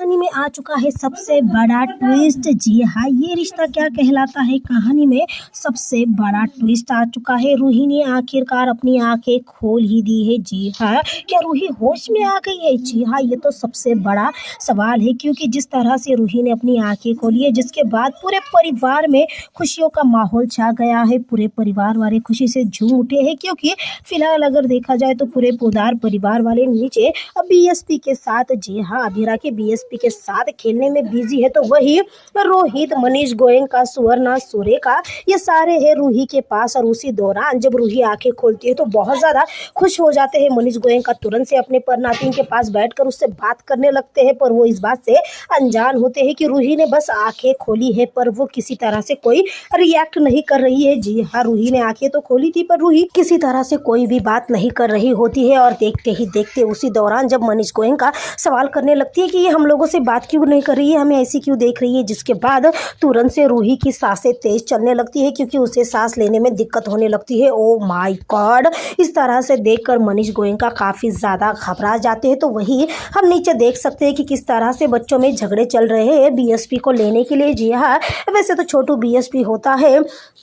कहानी में आ चुका है सबसे बड़ा ट्विस्ट। जी हाँ, ये रिश्ता क्या कहलाता है कहानी में सबसे बड़ा ट्विस्ट आ चुका है। रूही ने आखिरकार अपनी आंखें खोल ही दी है। जी हाँ, क्या रूही होश में आ गई है? जी हाँ, ये तो सबसे बड़ा सवाल है, क्योंकि जिस तरह से रूही ने अपनी आंखें खोली है, जिसके बाद पूरे परिवार में खुशियों का माहौल छा गया है। पूरे परिवार वाले खुशी से झूम उठे हैं, क्योंकि फिलहाल अगर देखा जाए तो पूरे पोदार परिवार वाले नीचे बीएसपी के साथ, जी हाँ, अभिरा के बीएसपी के साथ खेलने में बिजी है। तो वही रोहित, मनीष गोयनका, सुवर्णा, सुरेखा, ये सारे हैं रूही के पास। और उसी दौरान जब रूही आंखें खोलती है तो बहुत ज़्यादा खुश हो जाते हैं। मनीष गोयनका तुरंत से अपने परनातिन के पास बैठकर उससे बात करने लगते हैं, पर वो इस बात से अनजान होते हैं कि रूही ने बस आंखें खोली है, पर वो किसी तरह से कोई रिएक्ट नहीं कर रही है। जी हाँ, रूही ने आंखें तो खोली थी, पर रूही किसी तरह से कोई भी बात नहीं कर रही होती है। और देखते ही देखते उसी दौरान जब मनीष गोयनका सवाल करने लगती है कि ये हम लोगों से बात क्यों नहीं कर रही है, हमें ऐसी क्यों देख रही है, जिसके बाद तुरंत से रूही की सांसें तेज चलने लगती है, क्योंकि उसे सांस लेने में दिक्कत होने लगती है। ओ माय गॉड, इस तरह से देखकर मनीष गोयनका काफ़ी ज़्यादा घबरा जाते हैं। तो वही हम नीचे देख सकते हैं कि किस तरह से बच्चों में झगड़े चल रहे हैं बीएसपी को लेने के लिए। जी हाँ, वैसे तो छोटू बीएसपी होता है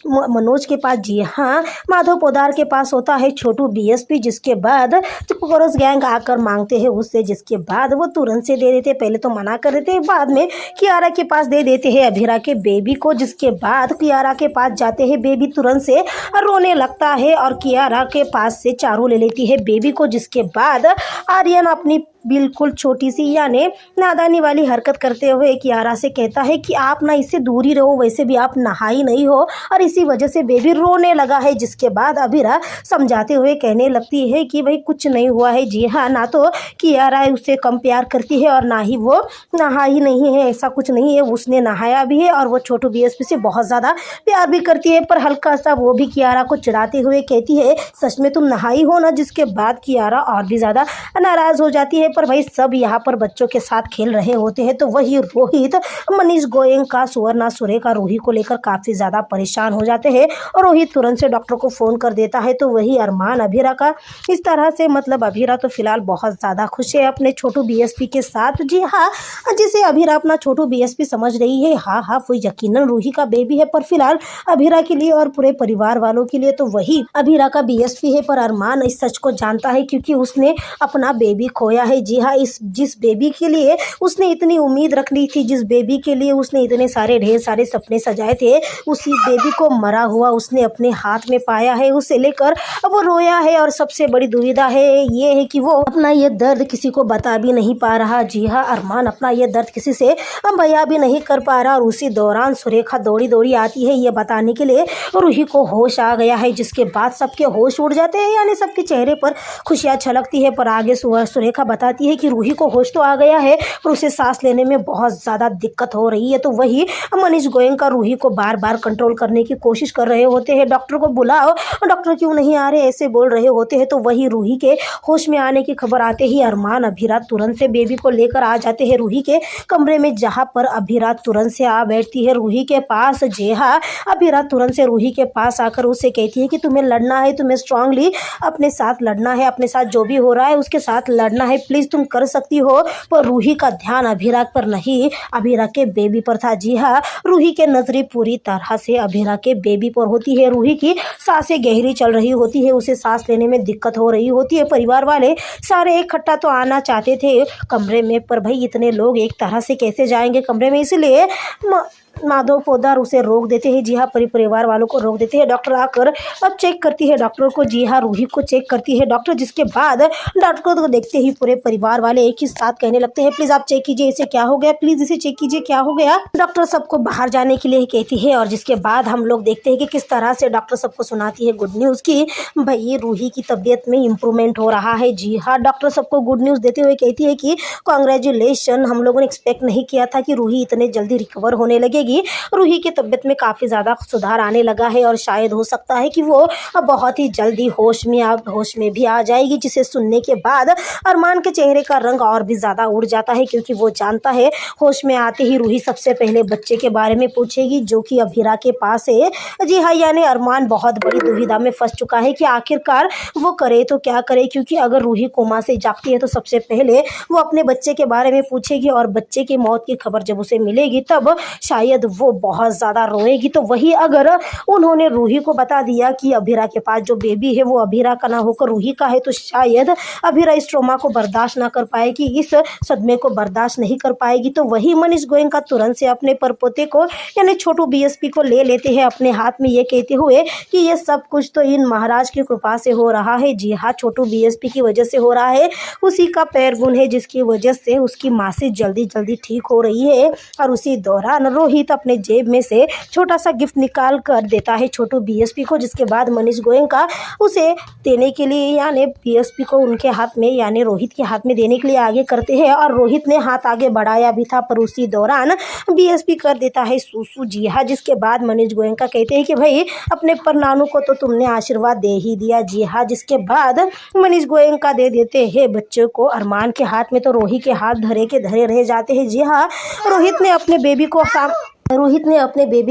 मनोज के पास, जी हाँ, माधव पोदार के पास होता है छोटू बीएसपी, जिसके बाद कोरस गैंग आकर मांगते हैं उससे, जिसके बाद वो तुरंत से दे देते। पहले तो मना कर देते हैं, बाद में कियारा के पास दे देते हैं अभिरा के बेबी को, जिसके बाद कियारा के पास जाते हैं। बेबी तुरंत से रोने लगता है और कियारा के पास से चारू ले लेती है बेबी को, जिसके बाद आर्यन अपनी बिल्कुल छोटी सी यानी नादानी वाली हरकत करते हुए कियारा से कहता है कि आप ना इससे दूर ही रहो, वैसे भी आप नहाई नहीं हो और इसी वजह से बेबी रोने लगा है। जिसके बाद अभिरा समझाते हुए कहने लगती है कि भाई कुछ नहीं हुआ है। जी हाँ, ना तो कियारा उससे कम प्यार करती है और ना ही वो नहाई नहीं है, ऐसा कुछ नहीं है, उसने नहाया भी है और वो छोटू बीएसपी से बहुत ज़्यादा प्यार भी करती है। पर हल्का सा वो भी कियारा को चिढ़ाते हुए कहती है सच में तुम नहाई हो ना, जिसके बाद कियारा और भी ज़्यादा नाराज़ हो जाती है। पर भाई सब यहाँ पर बच्चों के साथ खेल रहे होते हैं। तो वही रोहित, मनीष गोयनका, सुवर्णा, सुरेखा रूही को लेकर काफ़ी ज़्यादा परेशान हो जाते हैं और रोहित तुरंत से डॉक्टर को फ़ोन कर देता है। तो वही अरमान अभिरा का इस तरह से, मतलब अभिरा तो फिलहाल बहुत ज़्यादा खुश है अपने छोटू बीएसपी के साथ। जी हाँ, जिसे अभिरा अपना छोटू बीएसपी समझ रही है, हाँ हाँ, वो यकीनन रूही का बेबी है, पर फिलहाल अभिरा के लिए और पूरे परिवार वालों के लिए तो वही अभिरा का बीएसपी है। पर अरमान इस सच को जानता है, क्योंकि उसने अपना बेबी खोया है। जी हाँ, जिस बेबी के लिए उसने इतनी उम्मीद रख ली थी, जिस बेबी के लिए उसने इतने सारे ढेर सारे सपने सजाए थे, उसी बेबी को मरा हुआ उसने अपने हाथ में पाया है। उसे लेकर अब वो रोया है और सबसे बड़ी दुविधा है ये है कि वो अपना ये दर्द किसी को बता भी नहीं पा रहा। जी हाँ, अरमान अपना ये दर्द किसी से बयां भी नहीं कर पा रहा। और उसी दौरान सुरेखा दौड़ी दौड़ी आती है ये बताने के लिए रूही को होश आ गया है, जिसके बाद सबके होश उड़ जाते हैं, यानी सबके चेहरे पर खुशियाँ छलकती है। पर आगे सुरेखा बताती है कि रूही को होश तो आ गया है, पर उसे सांस लेने में बहुत ज़्यादा दिक्कत हो रही है। तो वही मनीष गोयनका रूही को बार बार कंट्रोल करने की कोशिश कर रहे होते हैं, डॉक्टर को बुलाओ, डॉक्टर क्यों नहीं आ रहे, ऐसे बोल रहे होते हैं। तो वही रूही के होश में आने की खबर आते ही अरमान अभिरा तुरंत से बेबी को लेकर आ जाते हैं रूही के कमरे में, जहाँ पर अभिरा तुरंत से आ बैठती है रूही के पास। जी हाँ, अभिरा तुरंत से रूही के पास आकर उससे कहती है कि तुम्हें लड़ना है, तुम्हें स्ट्रांगली अपने साथ लड़ना है, अपने साथ जो भी हो रहा है उसके साथ लड़ना है, प्लीज़ तुम कर सकती हो। पर रूही का ध्यान अभिरा पर नहीं, अभिरा के बेबी पर था। जी हाँ, रूही के नजरें पूरी तरह से अभिरा के बेबी पर होती है। रूही की सांसें गहरी चल रही होती है, उसे सांस लेने में दिक्कत हो रही होती है। परिवार वाले सारे इकट्ठा तो आना चाहते थे कमरे में, पर भाई इतने लोग एक तरह से कैसे जाएंगे कमरे में, इसलिए माधव पोदार उसे रोक देते हैं। जी हाँ, परिवार वालों को रोक देते हैं। डॉक्टर आकर अब चेक करती है डॉक्टर को, जी हाँ, रूही को चेक करती है डॉक्टर, जिसके बाद डॉक्टर को देखते ही पूरे परिवार वाले एक ही साथ कहने लगते हैं प्लीज़ आप चेक कीजिए, इसे क्या हो गया, प्लीज़ इसे चेक कीजिए क्या हो गया। डॉक्टर सबको बाहर जाने के लिए कहती है और जिसके बाद हम लोग देखते हैं कि किस तरह से डॉक्टर सबको सुनाती है गुड न्यूज़ की भाई रूही की तबीयत में इम्प्रूवमेंट हो रहा है। जी हाँ, डॉक्टर सबको गुड न्यूज़ देते हुए कहती है कि कॉन्ग्रेचुलेशन, हम लोगों ने एक्सपेक्ट नहीं किया था कि रूही इतने जल्दी रिकवर होने लगेगी। लगेगी रूही की तबीयत में काफ़ी ज़्यादा सुधार आने लगा है और शायद हो सकता है कि वो बहुत ही जल्दी होश में भी आ जाएगी, जिसे सुनने के बाद अरमान के चेहरे का रंग और भी ज़्यादा उड़ जाता है, क्योंकि वो जानता है होश में आते ही रूही सबसे पहले बच्चे के बारे में पूछेगी जो कि अभीरा के पास है। जी हाँ, यानी अरमान बहुत बड़ी दुविधा में फंस चुका है कि आखिरकार वो करे तो क्या करे, क्योंकि अगर रूही कोमा से जागती है तो सबसे पहले वो अपने बच्चे के बारे में पूछेगी और बच्चे की मौत की खबर जब उसे मिलेगी तब शायद वो बहुत ज़्यादा रोएगी। तो वही अगर उन्होंने रूही को बता दिया कि अभीरा के पास जो बेबी है वो अभीरा का ना होकर रूही का है, तो शायद अभीरा इस ट्रॉमा को बर्दाश्त ना कर पाएगी, इस सदमे को बर्दाश्त नहीं कर पाएगी। तो वही मनीष गोयनका तुरंत से अपने परपोते को यानी छोटू बीएसपी को ले लेते हैं अपने हाथ में, ये कहते हुए कि ये सब कुछ तो इन महाराज की कृपा से हो रहा है। जी हाँ, छोटू बीएसपी की वजह से हो रहा है, उसी का पैर गुण है जिसकी वजह से उसकी माँ से जल्दी जल्दी ठीक हो रही है। और उसी दौरान रोहित अपने जेब में से छोटा सा गिफ्ट निकाल कर देता है छोटू बीएसपी को, जिसके बाद मनीष गोयनका उसे देने के लिए यानी बीएसपी को उनके हाथ में यानी रोहित के हाथ में देने के लिए आगे करते हैं और रोहित ने हाथ आगे बढ़ाया भी था, पर उसी दौरान बीएसपी कर देता है सूसू। जी हाँ, जिसके बाद मनीष गोयनका कहते हैं कि भाई अपने परनानू को तो तुमने आशीर्वाद दे ही दिया। जी हाँ, जिसके बाद मनीष गोयनका दे देते हैं बच्चे को अरमान के हाथ में, तो रोहित के हाथ धरे के धरे रह जाते हैं। जी हाँ, रोहित ने अपने बेबी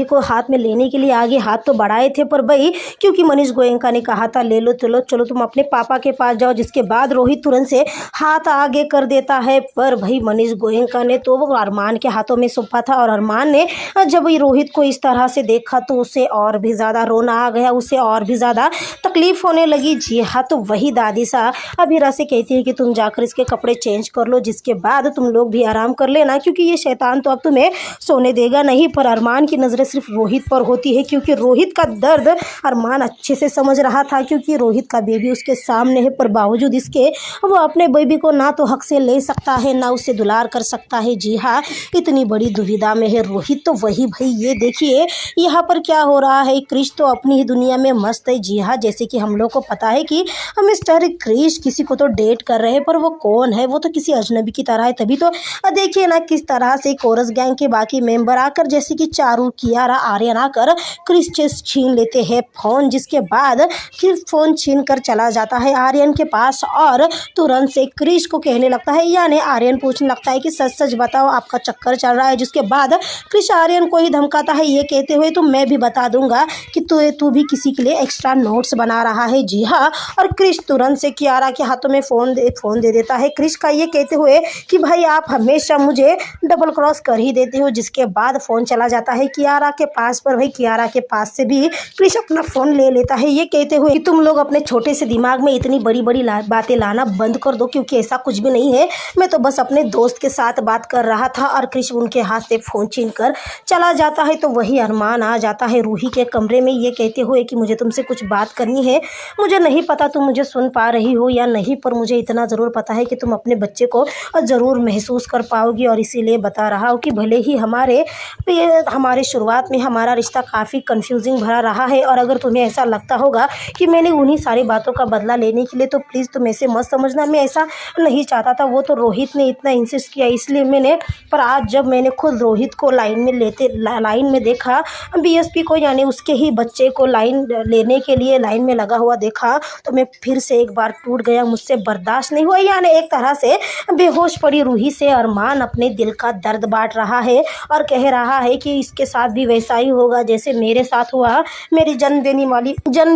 को हाथ में लेने के लिए आगे हाथ तो बढ़ाए थे, पर भाई क्योंकि मनीष गोयनका ने कहा था ले लो चलो तुम अपने पापा के पास जाओ, जिसके बाद रोहित तुरंत से हाथ आगे कर देता है। पर भाई मनीष गोयनका ने तो वो अरमान के हाथों में सौंपा था और अरमान ने जब रोहित को इस तरह से देखा तो उसे और भी ज़्यादा रोना आ गया, उसे और भी ज़्यादा तकलीफ होने लगी। जी हाँ, तो वही दादी सा अभीरा से कहती है कि तुम जाकर इसके कपड़े चेंज कर लो, जिसके बाद तुम लोग भी आराम कर लेना, क्योंकि ये शैतान तो अब तुम्हें सोने देगा नहीं। पर अरमान की नज़रें सिर्फ रोहित पर होती है, क्योंकि रोहित का दर्द अरमान अच्छे से समझ रहा था, क्योंकि रोहित का बेबी उसके सामने है, पर बावजूद इसके वो अपने बेबी को ना तो हक से ले सकता है ना उससे दुलार कर सकता है। जी हाँ, इतनी बड़ी दुविधा में है रोहित। तो वही भाई ये देखिए यहाँ पर क्या हो रहा है, क्रिश तो अपनी ही दुनिया में मस्त है। जी हाँ, जैसे कि हम लोग को पता है कि मिस्टर क्रिश किसी को तो डेट कर रहे हैं, पर वो कौन है, वो तो किसी अजनबी की तरह है। तभी तो देखिए ना किस तरह से कोरस गैंग के बाकी मेंबर आकर जैसे कि चारू, कियारा, आर्यन आकर क्रिश से छीन लेते हैं फ़ोन, जिसके बाद फिर फ़ोन छीन कर चला जाता है आर्यन के पास और तुरंत से क्रिश को कहने लगता है, यानी आर्यन पूछने लगता है कि सच सच बताओ आपका चक्कर चल रहा है। जिसके बाद क्रिश आर्यन को ही धमकाता है, ये कहते हुए तो मैं भी बता दूंगा कि तू भी किसी के लिए एक्स्ट्रा नोट्स बना रहा है। जी हाँ, और क्रिश तुरंत से कियारा के हाथों में फ़ोन दे देता है क्रिश का, ये कहते हुए कि भाई आप हमेशा मुझे डबल क्रॉस कर ही देते हो। जिसके बाद फ़ोन चला जाता है कियारा के पास, पर भाई कियारा के पास से भी क्रिश अपना फ़ोन ले लेता है, ये कहते हुए कि तुम लोग अपने छोटे से दिमाग में इतनी बड़ी बड़ी बातें लाना बंद कर दो, क्योंकि ऐसा कुछ भी नहीं है, मैं तो बस अपने दोस्त के साथ बात कर रहा था। और क्रिश उनके हाथ से फ़ोन छीन कर चला जाता है। तो वही अरमान आ जाता है रूही के कमरे में, ये कहते हुए कि मुझे तुमसे कुछ बात करनी है, मुझे नहीं पता तुम मुझे सुन पा रही हो या नहीं, पर मुझे इतना ज़रूर पता है कि तुम अपने बच्चे को ज़रूर महसूस कर पाओगी, और इसीलिए बता रहा हूँ कि भले ही हमारे शुरुआत में हमारा रिश्ता काफ़ी कंफ्यूजिंग भरा रहा है, और अगर तुम्हें ऐसा लगता होगा कि मैंने उन्हीं सारी बातों का बदला लेने के लिए, तो प्लीज़ तुम ऐसे मत समझना, मैं ऐसा नहीं चाहता था। वो तो रोहित ने इतना इंसिस्ट किया इसलिए मैंने, पर आज जब मैंने खुद रोहित को लाइन में देखा, बीएसपी को यानी उसके ही बच्चे को लाइन लेने के लिए लाइन में लगा हुआ देखा, तो मैं फिर से एक बार टूट गया, मुझसे बर्दाश्त नहीं हुआ। यानी एक तरह से बेहोश पड़ी रूही से अरमान अपने दिल का दर्द बांट रहा है और कह रहा है कि इसके साथ भी वैसा ही होगा जैसे मेरे साथ हुआ। मेरी जन्म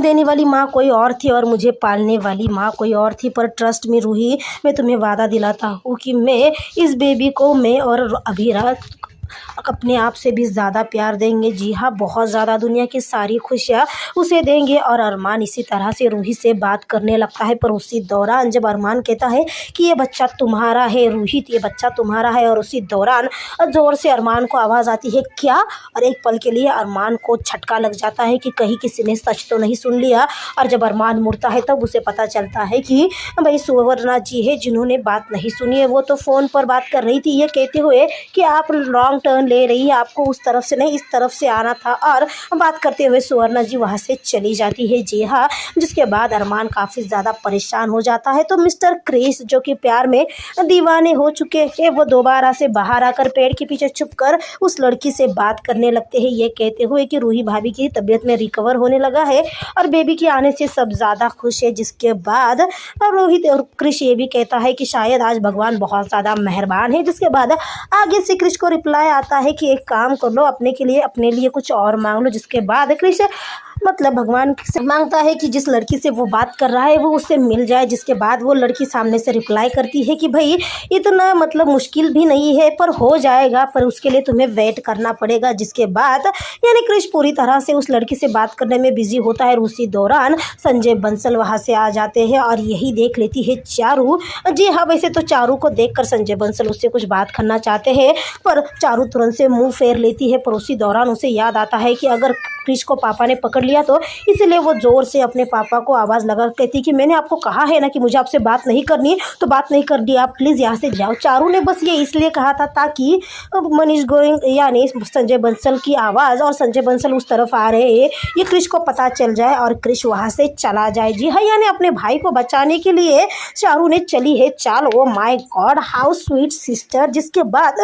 देने वाली माँ कोई और थी और मुझे पालने वाली माँ कोई और थी, पर ट्रस्ट में रूही, मैं तुम्हें वादा दिलाता हूँ कि मैं इस बेबी को मैं और अभीरा अपने आप से भी ज़्यादा प्यार देंगे। जी हाँ, बहुत ज़्यादा, दुनिया की सारी खुशियाँ उसे देंगे। और अरमान इसी तरह से रूही से बात करने लगता है, पर उसी दौरान जब अरमान कहता है कि ये बच्चा तुम्हारा है रोहित, ये बच्चा तुम्हारा है, और उसी दौरान ज़ोर से अरमान को आवाज़ आती है क्या, और एक पल के लिए अरमान को झटका लग जाता है कि कहीं किसी ने सच तो नहीं सुन लिया। और जब अरमान मुड़ता है तब उसे पता चलता है कि भाई सुवर्णा जी है जिन्होंने बात नहीं सुनी है, वो तो फ़ोन पर बात कर रही थी, ये कहते हुए कि आप लॉन्ग रॉन्ग टर्न ले रही है, आपको उस तरफ से नहीं इस तरफ से आना था। और बात करते हुए सुवर्णा जी वहाँ से चली जाती है। जी हाँ, जिसके बाद अरमान काफ़ी ज़्यादा परेशान हो जाता है। तो मिस्टर क्रिस जो कि प्यार में दीवाने हो चुके हैं, वो दोबारा से बाहर आकर पेड़ के पीछे छुपकर उस लड़की से बात करने लगते हैं, ये कहते हुए कि रूही भाभी की तबीयत में रिकवर होने लगा है और बेबी के आने से सब ज़्यादा खुश है। जिसके बाद रोहित और क्रिश ये भी कहता है कि शायद आज भगवान बहुत ज़्यादा मेहरबान है। जिसके बाद आगे से क्रिश को रिप्लाई आता है कि एक काम कर लो, अपने लिए कुछ और मांग लो। जिसके बाद क्रिश मतलब भगवान से मांगता है कि जिस लड़की से वो बात कर रहा है वो उससे मिल जाए। जिसके बाद वो लड़की सामने से रिप्लाई करती है कि भाई इतना मतलब मुश्किल भी नहीं है, पर हो जाएगा, पर उसके लिए तुम्हें वेट करना पड़ेगा। जिसके बाद यानी क्रिश पूरी तरह से उस लड़की से बात करने में बिजी होता है और उसी दौरान संजय बंसल वहाँ से आ जाते हैं और यही देख लेती है चारू। जी हाँ, वैसे तो चारू को देखकर संजय बंसल उससे कुछ बात करना चाहते हैं, पर चारू तुरंत से मुंह फेर लेती है। पर उसी दौरान उसे याद आता है कि अगर क्रिश को पापा ने पकड़ लिया तो इसलिए वो जोर से अपने पापा को आवाज़ लगा कहती कि मैंने आपको कहा है ना कि मुझे आपसे बात नहीं करनी, तो बात नहीं करनी, आप प्लीज़ यहाँ से जाओ। चारू ने बस ये इसलिए कहा था ताकि मनीष गोइंग यानी संजय बंसल की आवाज़ और संजय बंसल उस तरफ आ रहे हैं ये क्रिश को पता चल जाए और क्रिश वहाँ से चला जाए। जी हाँ, यानी अपने भाई को बचाने के लिए चारू ने चली है चाल। Oh my God, how sweet sister. जिसके बाद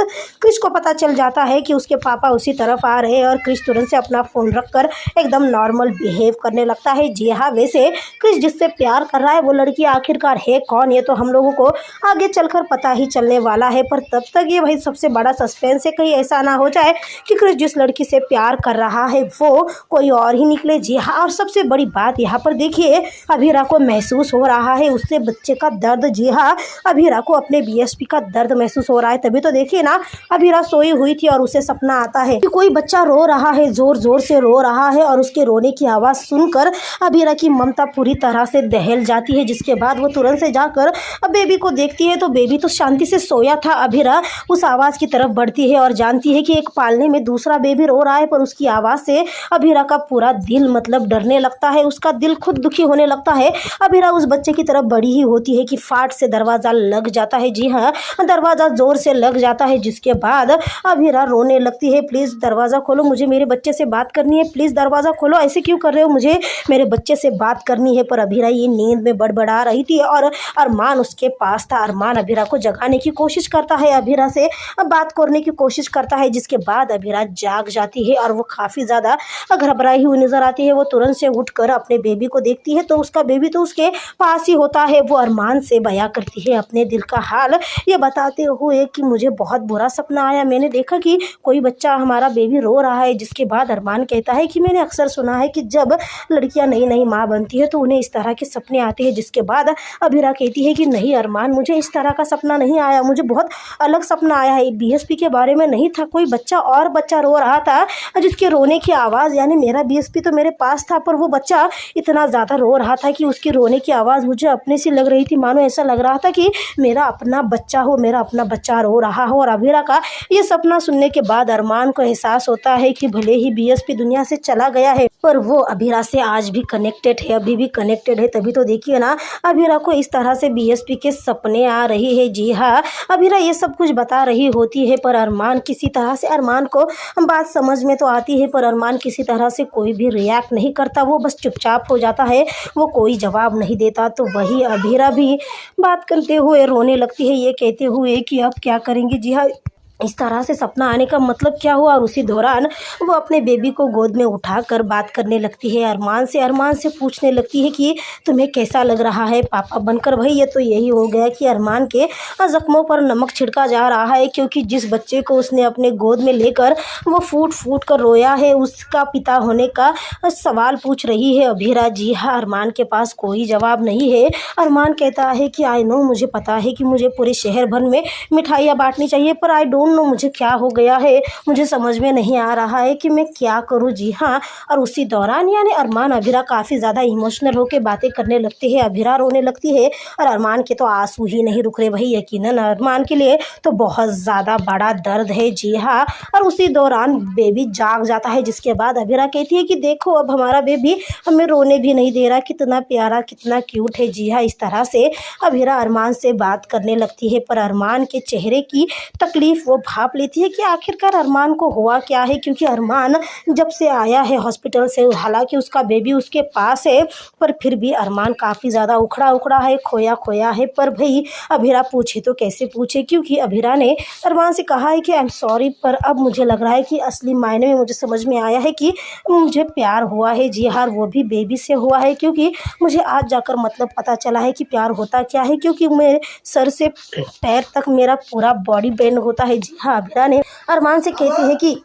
क्रिश को पता चल जाता है कि उसके पापा उसी तरफ आ रहे हैं और क्रिश तुरंत से अपना फ़ोन रखकर एकदम नॉर्मल बिहेव करने लगता है। जी हाँ, वैसे क्रिश जिससे प्यार कर रहा है वो लड़की आखिरकार है कौन, ये तो हम लोगों को आगे चलकर पता ही चलने वाला है। पर तब तक ये भाई सबसे बड़ा सस्पेंस है, कहीं ऐसा ना हो जाए कि क्रिश जिस लड़की से प्यार कर रहा है वो कोई और ही निकले। जी हाँ, और सबसे बड़ी बात यहाँ पर देखिए, अभीरा को महसूस हो रहा है उससे बच्चे का दर्द। जी हाँ, अभीरा को अपने बीएसपी का दर्द महसूस हो रहा है। तभी तो देखिए ना, अभीरा सोई हुई थी और उसे सपना आता है कि कोई बच्चा रो रहा है, जोर जोर से रो रहा है और उसके रोने की आवाज़ सुनकर अभीरा की ममता पूरी तरह से दहल जाती है। जिसके बाद वो तुरंत से जाकर बेबी को देखती है तो बेबी तो शांति से सोया था। अभीरा उस आवाज़ की तरफ बढ़ती है और जानती है कि एक पालने में दूसरा बेबी रो रहा है, पर उसकी आवाज़ से अभीरा का पूरा दिल मतलब डरने लगता है, उसका दिल खुद दुखी होने लगता है। अभीरा उस बच्चे की तरफ बड़ी ही होती है कि फाट से दरवाज़ा लग जाता है। जी हाँ, दरवाज़ा ज़ोर से लग जाता है। जिसके बाद अभीरा रोने लगती है, प्लीज़ दरवाज़ा खोलो, मुझे मेरे बच्चे से बात करनी है, प्लीज़ दरवाज़ा खोलो, ऐसे क्यों कर रहे हो, मुझे मेरे बच्चे से बात करनी है। पर अभीरा ये नींद में बड़बड़ा रही थी और अरमान उसके पास था। अरमान अभीरा को जगाने की कोशिश करता है, अभीरा से बात करने की कोशिश करता है। जिसके बाद अभीरा जाग जाती है और वो काफ़ी ज़्यादा घबराई हुई नज़र आती है। वो तुरंत से उठकर अपने बेबी को देखती है तो उसका बेबी तो उसके पास ही होता है। वो अरमान से बयां करती है अपने दिल का हाल, ये बताते हुए कि मुझे बहुत बुरा सपना आया, मैंने देखा कि कोई बच्चा हमारा बेबी रो रहा है। जिसके बाद अरमान कहता है कि मैंने अक्सर सुना है कि जब लड़कियां नई नई माँ बनती है तो उन्हें इस तरह के सपने आते हैं। जिसके बाद अभीरा कहती है कि नहीं अरमान, मुझे इस तरह का सपना नहीं आया, मुझे बहुत अलग सपना आया है, बीएसपी के बारे में नहीं था, कोई बच्चा और बच्चा रो रहा था जिसके रोने की आवाज़ यानी मेरा बीएसपी तो मेरे पास था, पर वो बच्चा इतना ज़्यादा रो रहा था कि उसकी रोने की आवाज़ मुझे अपने से लग रही थी, मानो ऐसा लग रहा था कि मेरा अपना बच्चा हो, मेरा अपना बच्चा रो रहा हो। और अभीरा का ये सपना सुनने के बाद अरमान को एहसास होता है कि भले ही बीएसपी दुनिया से चला गया है पर वो अभीरा से आज भी कनेक्टेड है, अभी भी कनेक्टेड है। तभी तो देखिए ना, अभीरा को इस तरह से बीएसपी के सपने आ रही है। जी हाँ, अभीरा ये सब कुछ बता रही होती है पर अरमान किसी तरह से, अरमान को बात समझ में तो आती है पर अरमान किसी तरह से कोई भी रिएक्ट नहीं करता, वो बस चुपचाप हो जाता है, वो कोई जवाब नहीं देता। तो वही अभीरा भी बात करते हुए रोने लगती है, ये कहते हुए कि अब क्या करेंगे। जी हाँ, इस तरह से सपना आने का मतलब क्या हुआ। और उसी दौरान वो अपने बेबी को गोद में उठाकर बात करने लगती है अरमान से पूछने लगती है कि तुम्हें कैसा लग रहा है पापा बनकर। भाई ये तो यही हो गया कि अरमान के ज़ख्मों पर नमक छिड़का जा रहा है, क्योंकि जिस बच्चे को उसने अपने गोद में लेकर वो फूट फूट कर रोया है उसका पिता होने का सवाल पूछ रही है अभीरा। जी हाँ, अरमान के पास कोई जवाब नहीं है। अरमान कहता है कि आई नो, मुझे पता है कि मुझे पूरे शहर भर में मिठाइयाँ बांटनी चाहिए, पर आई डोंट नो मुझे क्या हो गया है, मुझे समझ में नहीं आ रहा है कि मैं क्या करूं। जी हाँ, और उसी दौरान यानी अरमान अभीरा काफ़ी ज़्यादा इमोशनल होकर बातें करने लगते हैं, अभीरा रोने लगती है और अरमान के तो आंसू ही नहीं रुक रहे। भाई यकीनन अरमान के लिए तो बहुत ज़्यादा बड़ा दर्द है। जी हाँ, और उसी दौरान बेबी जाग जाता है। जिसके बाद अभीरा कहती है कि देखो अब हमारा बेबी हमें रोने भी नहीं दे रहा, कितना प्यारा कितना क्यूट है। जी हाँ, इस तरह से अभीरा अरमान से बात करने लगती है पर अरमान के चेहरे की तकलीफ़ वो भाप लेती है कि आखिरकार अरमान को हुआ क्या है, क्योंकि अरमान जब से आया है हॉस्पिटल से, हालांकि उसका बेबी उसके पास है, पर फिर भी अरमान काफ़ी ज़्यादा उखड़ा उखड़ा है, खोया खोया है। पर भाई अभीरा पूछे तो कैसे पूछे, क्योंकि अभीरा ने अरमान से कहा है कि आई एम सॉरी, पर अब मुझे लग रहा है कि असली मायने में मुझे समझ में आया है कि मुझे प्यार हुआ है। जी हाँ, वो भी बेबी से हुआ है, क्योंकि मुझे आज जाकर मतलब पता चला है कि प्यार होता क्या है, क्योंकि मैं सर से पैर तक मेरा पूरा बॉडी बेंड होता है। जी हाँ, अभीरा ने अरमान से कहती है कि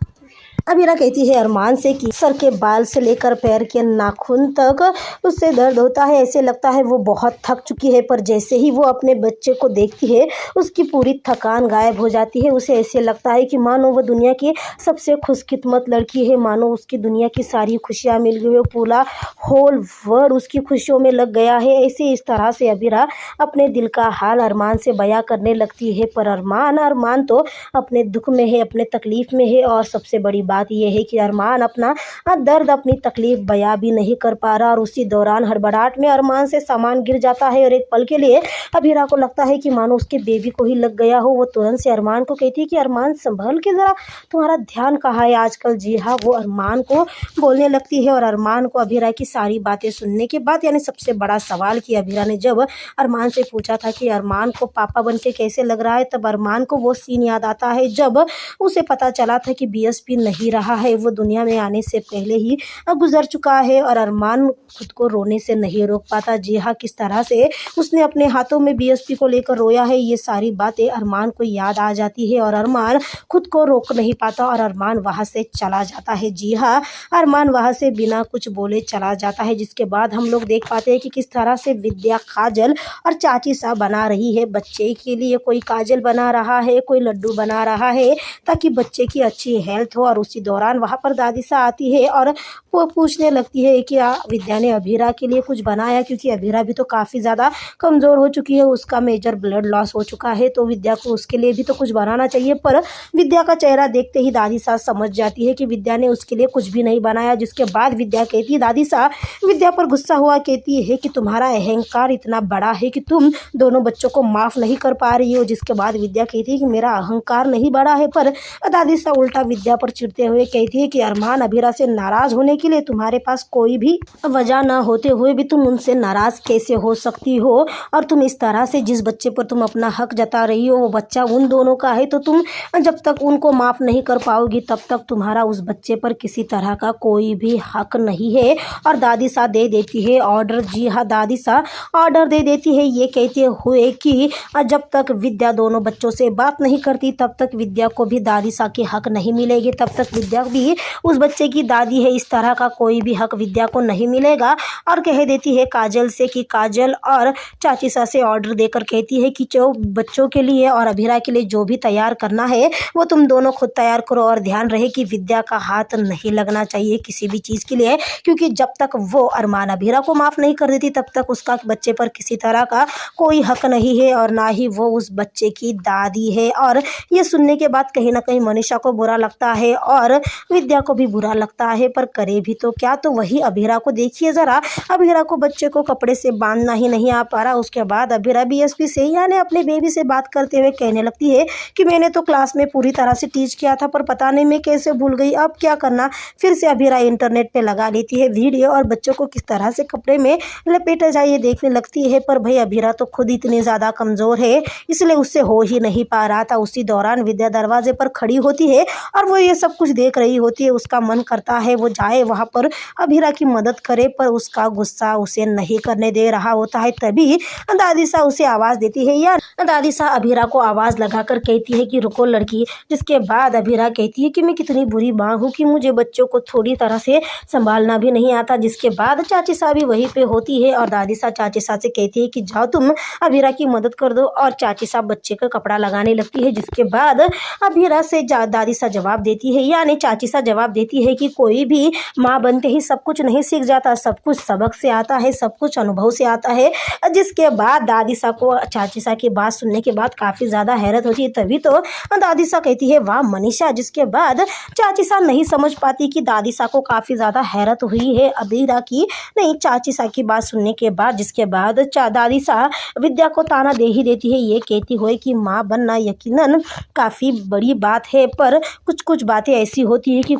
अबीरा कहती है अरमान से कि सर के बाल से लेकर पैर के नाखून तक उससे दर्द होता है, ऐसे लगता है वो बहुत थक चुकी है। पर जैसे ही वो अपने बच्चे को देखती है उसकी पूरी थकान गायब हो जाती है। उसे ऐसे लगता है कि मानो वो दुनिया की सबसे खुशकिस्मत लड़की है, मानो उसकी दुनिया की सारी खुशियाँ मिल गई हो, पूरा होल वर्ल्ड उसकी खुशियों में लग गया है। ऐसे इस तरह से अबीरा अपने दिल का हाल अरमान से बयां करने लगती है। पर अरमान तो अपने दुख में है, अपने तकलीफ़ में है, और सबसे बड़ी बात यह है कि अरमान अपना दर्द, अपनी तकलीफ बयां भी नहीं कर पा रहा। और उसी दौरान हड़बड़ाहट में अरमान से सामान गिर जाता है और एक पल के लिए अबीरा को लगता है कि मानो उसके बेबी को ही लग गया हो। वो तुरंत से अरमान को कहती है कि अरमान संभल के ज़रा, तुम्हारा ध्यान कहाँ है आजकल। जी हाँ, वो अरमान को बोलने लगती है। और अरमान को अबीरा की सारी बातें सुनने के बाद, यानी सबसे बड़ा सवाल कि अबीरा ने जब अरमान से पूछा था कि अरमान को पापा बन के कैसे लग रहा है, तब अरमान को वो सीन याद आता है जब उसे पता चला था कि बीएसपी नहीं रहा है, वो दुनिया में आने से पहले ही गुजर चुका है। और अरमान खुद को रोने से नहीं रोक पाता। जी हाँ, किस तरह से उसने अपने हाथों में बीएसपी को लेकर रोया है, ये सारी बातें अरमान को याद आ जाती है और अरमान खुद को रोक नहीं पाता और अरमान वहाँ से चला जाता है। जी हाँ, अरमान वहाँ से बिना कुछ बोले चला जाता है, जिसके बाद हम लोग देख पाते हैं कि किस तरह से विद्या काजल और चाची सा बना रही है बच्चे के लिए। कोई काजल बना रहा है, कोई लड्डू बना रहा है, ताकि बच्चे की अच्छी हेल्थ हो। और उसी दौरान वहाँ पर दादी सा आती है और वो पूछने लगती है कि विद्या ने अभीरा के लिए कुछ बनाया, क्योंकि अभीरा भी तो काफ़ी ज़्यादा कमज़ोर हो चुकी है, उसका मेजर ब्लड लॉस हो चुका है, तो विद्या को उसके लिए भी तो कुछ बनाना चाहिए। पर विद्या का चेहरा देखते ही दादी सा समझ जाती है कि विद्या ने उसके लिए कुछ भी नहीं बनाया। जिसके बाद विद्या कहती है, दादी सा विद्या पर गुस्सा हुआ कहती है कि तुम्हारा अहंकार इतना बड़ा है कि तुम दोनों बच्चों को माफ़ नहीं कर पा रही हो। जिसके बाद विद्या कहती है कि मेरा अहंकार नहीं बड़ा है, पर दादी सा उल्टा विद्या पर चिढ़ते हुए कहती है कि अरमान अभीरा से नाराज़ होने के लिए तुम्हारे पास कोई भी वजह ना होते हुए भी तुम उनसे नाराज़ कैसे हो सकती हो। और तुम इस तरह से जिस बच्चे पर तुम अपना हक जता रही हो, वो बच्चा उन दोनों का है, तो तुम जब तक उनको माफ़ नहीं कर पाओगी तब तक तुम्हारा उस बच्चे पर किसी तरह का कोई भी हक नहीं है। और दादी सा दे देती है ऑर्डर। जी हाँ, दादी सा ऑर्डर दे देती है ये कहते हुए कि जब तक विद्या दोनों बच्चों से बात नहीं करती तब तक विद्या को भी दादी सा के हक नहीं मिलेगी, तब तक विद्या भी उस बच्चे की दादी है, इस तरह का कोई भी हक विद्या को नहीं मिलेगा। और कह देती है काजल से कि काजल और चाची सा से ऑर्डर देकर कहती है कि जो बच्चों के लिए और अभीरा के लिए जो भी तैयार करना है वो तुम दोनों खुद तैयार करो। और ध्यान रहे कि विद्या का हाथ नहीं लगना चाहिए किसी भी चीज़ के लिए, क्योंकि जब तक वो अरमान अभीरा को माफ़ नहीं कर देती तब तक उसका बच्चे पर किसी तरह का कोई हक नहीं है, और ना ही वो उस बच्चे की दादी है। और ये सुनने के बाद कहीं ना कहीं मनीषा को बुरा लगता है और विद्या को भी बुरा लगता है, पर करे भी तो क्या। तो वही अभीरा को देखिए ज़रा, अभीरा को बच्चे को कपड़े से बांधना ही नहीं आ पा रहा। उसके बाद अभीरा बीएसपी से यानी अपने बेबी से बात करते हुए कहने लगती है कि मैंने तो क्लास में पूरी तरह से टीच किया था, पर पता नहीं मैं कैसे भूल गई, अब क्या करना। फिर से अभीरा इंटरनेट पे लगा लेती है वीडियो और बच्चों को किस तरह से कपड़े में लपेटा जाए ये देखने लगती है। पर भाई अभीरा तो खुद इतनी ज़्यादा कमज़ोर है, इसलिए उससे हो ही नहीं पा रहा था। उसी दौरान विद्या दरवाजे पर खड़ी होती है और वो ये सब कुछ देख रही होती है। उसका मन करता है वो जाए वहाँ पर अभीरा की मदद करे, पर उसका गुस्सा उसे नहीं करने दे रहा होता है। तभी दादी सा उसे आवाज़ देती है, या दादी सा अभीरा को आवाज़ लगाकर कहती है कि रुको लड़की। जिसके बाद अभीरा कहती है कि मैं कितनी बुरी माँ हूँ कि मुझे बच्चों को थोड़ी तरह से संभालना भी नहीं आता। जिसके बाद चाची सा भी वहीं पे होती है और दादी सा चाची सा से कहती है कि जाओ तुम अभीरा की मदद कर दो, और चाची सा बच्चे का कपड़ा लगाने लगती है। जिसके बाद अभीरा से दादी सा जवाब देती है, या रिया ने चाची सा जवाब देती है कि कोई भी माँ बनते ही सब कुछ नहीं सीख जाता, सब कुछ सबक से आता है, सब कुछ अनुभव से आता है। जिसके बाद दादी सा को चाची सा की बात सुनने के बाद काफ़ी ज़्यादा हैरत होती है। तभी तो दादी सा कहती है वाह मनीषा। जिसके बाद चाची सा नहीं समझ पाती कि दादी सा को काफ़ी ज़्यादा हैरत हुई है अबीरा की, नहीं चाची सा की बात सुनने के बाद। जिसके बाद दादी सा विद्या को ताना दे ही देती है, ये कहती हुई कि माँ बनना यकीनन काफ़ी बड़ी बात है, पर कुछ कुछ बातें ऐसी होती है कि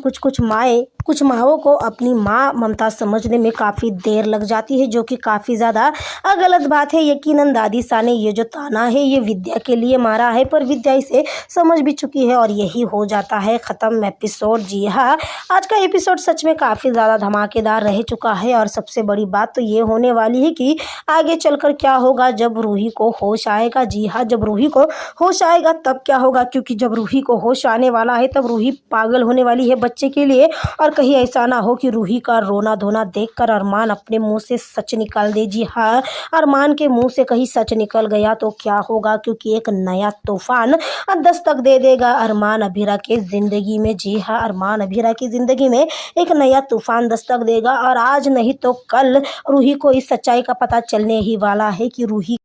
कुछ माँओं को अपनी माँ ममता समझने में काफ़ी देर लग जाती है, जो कि काफ़ी ज़्यादा गलत बात है। यकीनन दादी सा ने ये जो ताना है ये विद्या के लिए मारा है, पर विद्या इसे समझ भी चुकी है और यही हो जाता है ख़त्म एपिसोड। जी हाँ, आज का एपिसोड सच में काफ़ी ज़्यादा धमाकेदार रह चुका है और सबसे बड़ी बात तो ये होने वाली है कि आगे चलकर क्या होगा जब रूही को होश आएगा। जी हाँ, जब रूही को होश आएगा तब क्या होगा, क्योंकि जब रूही को होश आने वाला है तब रूही पागल होने वाली है बच्चे के लिए। और कहीं ऐसा ना हो कि रूही का रोना धोना देखकर अरमान अपने मुंह से सच निकाल दे। जी हाँ, अरमान के मुंह से कहीं सच निकल गया तो क्या होगा, क्योंकि एक नया तूफान दस्तक दे देगा अरमान अबीरा के ज़िंदगी में। जी हाँ, अरमान अबीरा की ज़िंदगी में एक नया तूफान दस्तक देगा और आज नहीं तो कल रूही को इस सच्चाई का पता चलने ही वाला है कि रूही